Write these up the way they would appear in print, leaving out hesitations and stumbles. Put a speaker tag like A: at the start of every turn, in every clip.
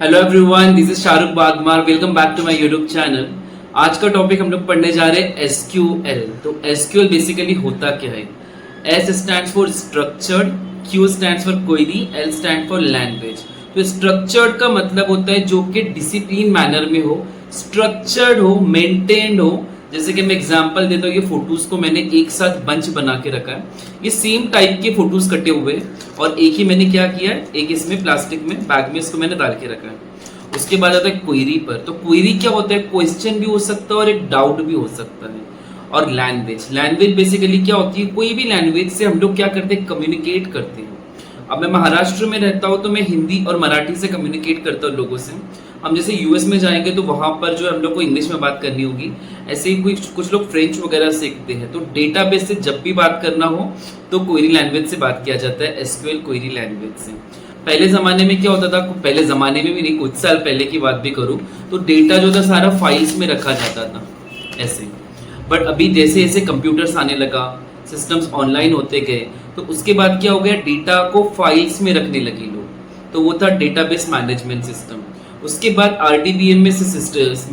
A: Hello everyone, this is Shahrukh Bagmar. Welcome back to my YouTube channel. आज का topic हम लोग पढ़ने जा रहे हैं एसक्यूएल। तो एसक्यूएल बेसिकली होता क्या है? S stands for structured, Q stands for query, L stand for language. तो स्ट्रक्चर्ड का मतलब होता है जो कि डिसिप्लिन मैनर में हो, स्ट्रक्चर्ड हो, मेंटेन्ड हो। जैसे कि मैं एग्जांपल देता हूँ, ये फोटोज को मैंने एक साथ बंच बना के रखा है। ये सेम टाइप के फोटोज कटे हुए हैं और एक ही मैंने क्या किया है, एक इसमें प्लास्टिक में बैग में इसको मैंने डाल के रखा है। उसके बाद आता है क्वेरी पर। तो क्वेरी क्या होता है? क्वेश्चन भी हो सकता है और एक डाउट भी हो सकता है। और लैंग्वेज, लैंग्वेज बेसिकली क्या होती है? कोई भी लैंग्वेज से हम लोग क्या करते हैं, कम्युनिकेट करते हैं। अब मैं महाराष्ट्र में रहता हूँ तो मैं हिंदी और मराठी से कम्युनिकेट करता हूँ लोगों से। हम जैसे यूएस में जाएंगे तो वहां पर जो हम लोग को इंग्लिश में बात करनी होगी। ऐसे ही कुछ लोग फ्रेंच वगैरह सीखते हैं। तो डेटाबेस से जब भी बात करना हो तो क्वेरी लैंग्वेज से बात किया जाता है, एसक्यूएल क्वेरी लैंग्वेज से। पहले जमाने में क्या होता था? पहले जमाने में भी नहीं, कुछ साल पहले की बात भी करूं तो डेटा जो था सारा फाइल्स में रखा जाता था ऐसे। बट अभी जैसे जैसे कंप्यूटर्स आने लगा, सिस्टम्स ऑनलाइन होते गए, तो उसके बाद क्या हो गया, डेटा को फाइल्स में रखने लगे लोग। तो वो था डेटाबेस मैनेजमेंट सिस्टम। उसके बाद आरडीबीएमएस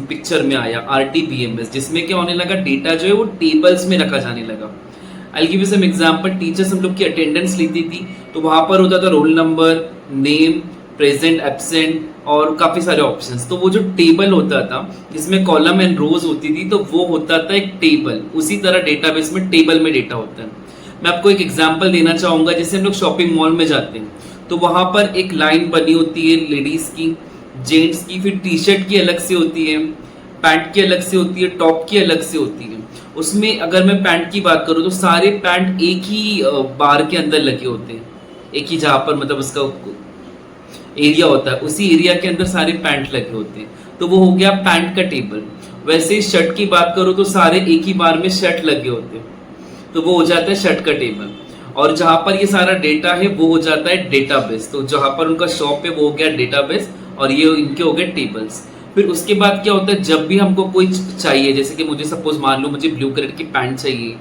A: पिक्चर में आया, आरडीबीएमएस, जिसमें क्या होने लगा, डेटा जो है वो टेबल्स में रखा जाने लगा। I give you some example. Teachers हम लोग की अटेंडेंस लेती थी तो वहां पर होता था roll number, name, present, absent और काफी सारे ऑप्शंस। तो वो जो टेबल होता था जिसमें कॉलम एंड रोज होती थी, तो वो होता था एक टेबल। उसी तरह डेटाबेस में टेबल में डेटा होता है। मैं आपको एक एग्जांपल देना चाहूंगा। जैसे हम लोग शॉपिंग मॉल में जाते हैं तो वहां पर एक लाइन बनी होती है लेडीज की, जेंट्स की, फिर टी शर्ट की अलग से होती है, पैंट की अलग से होती है, टॉप की अलग से होती है। उसमें अगर मैं पैंट की बात करूं तो सारे पैंट एक ही बार के अंदर लगे होते हैं। एक ही जहां पर मतलब उसका एरिया होता है, उसी एरिया के अंदर सारे पैंट लगे होते हैं। तो वो हो गया पैंट का टेबल। वैसे ही शर्ट की बात करूं तो सारे एक ही बार में शर्ट लगे होते हैं, तो वो हो जाता है शर्ट का टेबल। और जहां पर ये सारा डेटा है वो हो जाता है डेटाबेस। तो जहां पर उनका शॉप है वो हो गया डेटाबेस और ये इनके हो गए टेबल्स। फिर उसके बाद क्या होता है, जब भी हमको कोई चाहिए, जैसे कि मुझे सपोज मान लो मुझे ब्लू कलर की पैंट चाहिए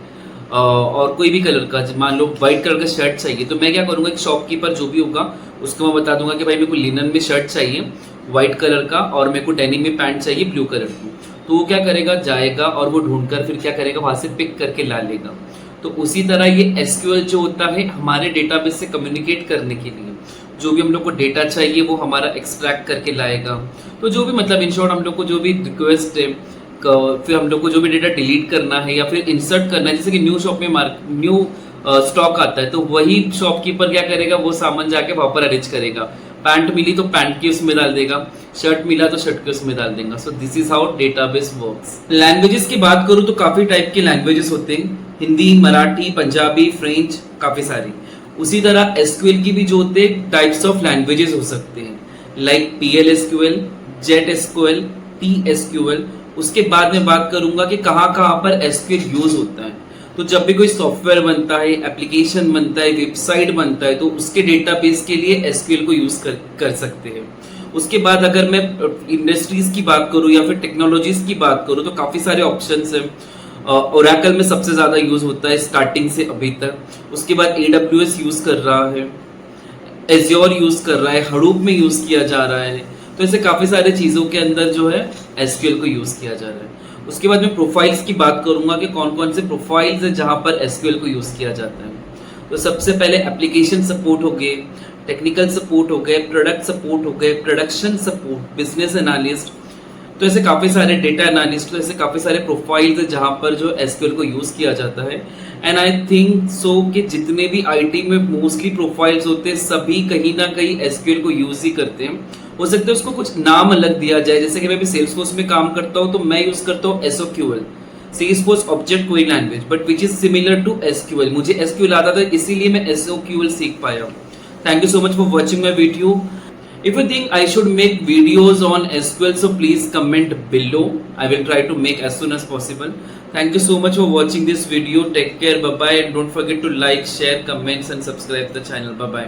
A: और कोई भी कलर का, मान लो व्हाइट कलर का शर्ट चाहिए, तो मैं क्या करूंगा, एक शॉपकीपर जो भी होगा उसको मैं बता दूंगा कि भाई मेरे को लिनन में शर्ट चाहिए व्हाइट कलर का और मेरे को डेनिम में पैंट चाहिए ब्लू कलर की। तो वो क्या करेगा, जाएगा और वो ढूंढकर फिर क्या करेगा, वहां से पिक करके ला लेगा। तो उसी तरह ये एसक्यूएल जो होता है हमारे डेटाबेस से कम्युनिकेट करने के लिए, जो भी हम लोग को डेटा चाहिए वो हमारा एक्सट्रैक्ट करके लाएगा। तो जो भी मतलब इन शॉर्ट हम लोग को जो भी रिक्वेस्ट है, फिर हम लोग को जो भी डेटा डिलीट करना है या फिर इंसर्ट करना है, जैसे कि न्यू शॉप में न्यू स्टॉक आता है तो वही शॉपकीपर क्या करेगा, वो सामान जाके वहां पर अरेंज करेगा। पैंट मिली तो पैंट की उसमें डाल देगा, शर्ट मिला तो शर्ट के उसमें डाल देगा। So this is how database works. Languages की बात करूं तो काफी टाइप के लैंग्वेजेस होते हैं, हिंदी, मराठी, पंजाबी, फ्रेंच, काफी सारी। उसी तरह एसक्यूएल की भी जो होते हैं टाइप्स ऑफ लैंग्वेजेस हो सकते हैं, like PL SQL, jet SQL, T SQL. उसके बाद में बात करूंगा कि कहाँ कहाँ पर एसक्यूएल यूज होता है। तो जब भी कोई सॉफ्टवेयर बनता है, एप्लीकेशन बनता है, वेबसाइट बनता है, तो उसके डेटाबेस के लिए एसक्यूएल को यूज कर सकते हैं। उसके बाद अगर मैं इंडस्ट्रीज की बात करूं या फिर टेक्नोलॉजीज की बात करूं तो काफी सारे ऑप्शंस हैं। ओरेकल में सबसे ज्यादा यूज होता है स्टार्टिंग से अभी तक। उसके बाद AWS यूज कर रहा है, एज्योर यूज कर रहा है, हडूप में यूज किया जा रहा है। तो ऐसे काफी सारे चीजों के अंदर जो है एसक्यूएल को यूज किया जा रहा है। उसके बाद मैं प्रोफाइल्स की बात करूंगा कि कौन कौन से प्रोफाइल्स है जहां पर एसक्यूएल को यूज किया जाता है। तो सबसे पहले एप्लीकेशन सपोर्ट हो गए, टेक्निकल सपोर्ट हो गए, प्रोडक्ट सपोर्ट हो गए, प्रोडक्शन सपोर्ट, बिजनेस एनालिस्ट। तो ऐसे काफी सारे डेटा एनालिस्ट, तो ऐसे काफी सारे प्रोफाइल्स है जहां पर जो एसक्यूएल को यूज किया जाता है। एंड आई थिंक सो कि जितने भी आईटी में मोस्टली प्रोफाइल्स होते हैं सभी कहीं ना कहीं एसक्यूएल को यूज ही करते हैं। हो सकता है उसको कुछ नाम अलग दिया जाए, जैसे कि मैं भी सेल्सफोर्स में काम करता हूं तो मैं यूज करता हूं SOQL, Salesforce object query language, but which is similar to SQL. मुझे एसक्यूएल आता था इसीलिए मैं एसओक्यूएल सीख पाया। Thank you so much for watching my video. If you think I should make videos on SQL, so please comment below. I will try to make as soon as possible. Thank you so much for watching this video. Take care. Bye bye. And don't forget to like, share, comments and subscribe the channel. Bye bye.